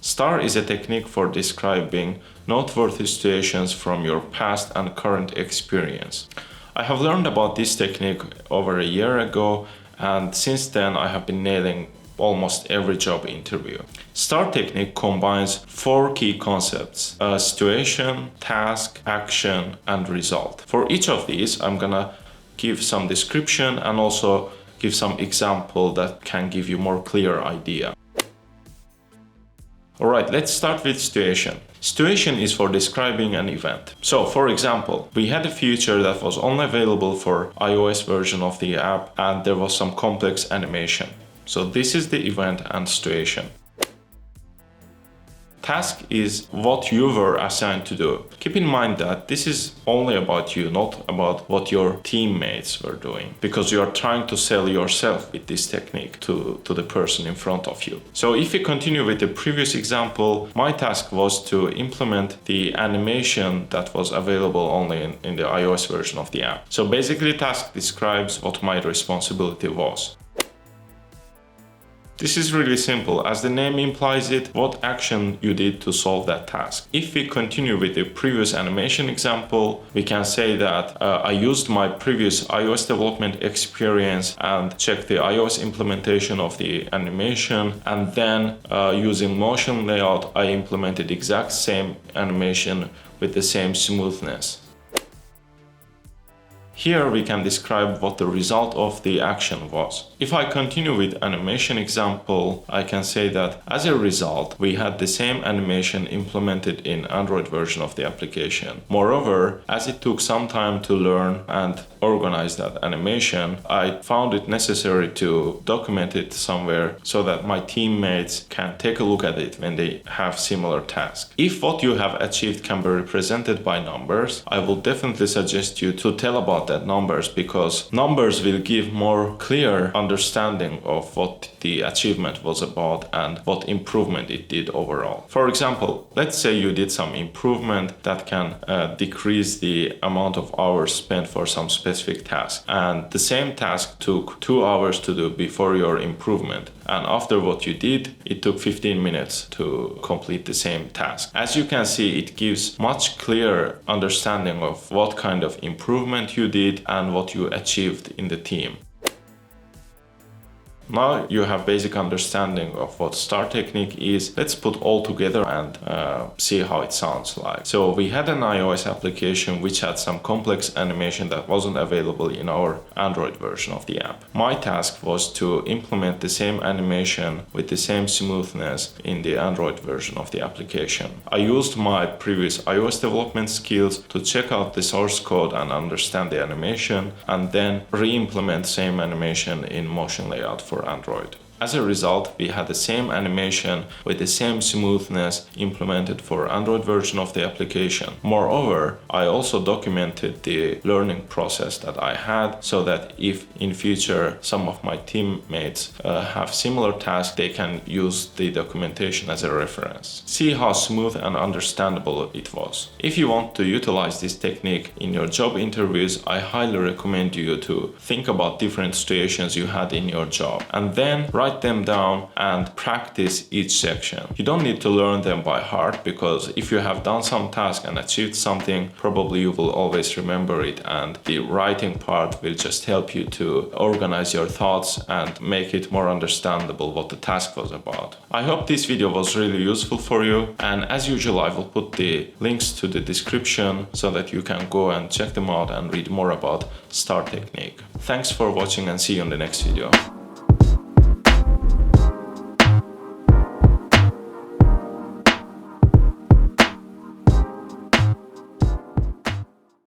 STAR is a technique for describing noteworthy situations from your past and current experience. I have learned about this technique over a year ago, and since then I have been nailing almost every job interview. STAR technique combines 4 key concepts: situation, task, action, and result. For each of these, I'm gonna give some description and also give some example that can give you more clear idea. Alright, let's start with situation. Situation is for describing an event. So, for example, we had a feature that was only available for iOS version of the app, and there was some complex animation. So this is the event and situation. Task is what you were assigned to do. Keep in mind that this is only about you, not about what your teammates were doing, because you are trying to sell yourself with this technique to the person in front of you. So if we continue with the previous example, my task was to implement the animation that was available only in the iOS version of the app. So basically, task describes what my responsibility was. This is really simple. As the name implies it, what action you did to solve that task. If we continue with the previous animation example, we can say that I used my previous iOS development experience and checked the iOS implementation of the animation, and then using motion layout, I implemented the exact same animation with the same smoothness. Here we can describe what the result of the action was. If I continue with animation example, I can say that as a result, we had the same animation implemented in Android version of the application. Moreover, as it took some time to learn and organize that animation, I found it necessary to document it somewhere so that my teammates can take a look at it when they have similar tasks. If what you have achieved can be represented by numbers, I will definitely suggest you to tell about that numbers, because numbers will give more clear understanding of what the achievement was about and what improvement it did overall. For example, let's say you did some improvement that can decrease the amount of hours spent for some specific task, and the same task took 2 hours to do before your improvement, and after what you did, it took 15 minutes to complete the same task. As you can see, it gives much clearer understanding of what kind of improvement you did and what you achieved in the team. Now you have basic understanding of what STAR technique is. Let's put all together and see how it sounds like. So we had an iOS application which had some complex animation that wasn't available in our Android version of the app. My task was to implement the same animation with the same smoothness in the Android version of the application. I used my previous iOS development skills to check out the source code and understand the animation, and then re-implement same animation in motion layout for Android. As a result, we had the same animation with the same smoothness implemented for Android version of the application. Moreover, I also documented the learning process that I had, so that if in future some of my teammates have similar tasks, they can use the documentation as a reference. See how smooth and understandable it was. If you want to utilize this technique in your job interviews, I highly recommend you to think about different situations you had in your job, and then write them down and practice each section. You don't need to learn them by heart, because if you have done some task and achieved something, probably you will always remember it, and the writing part will just help you to organize your thoughts and make it more understandable what the task was about. I hope this video was really useful for you, and as usual I will put the links to the description so that you can go and check them out and read more about STAR technique. Thanks for watching, and see you in the next video.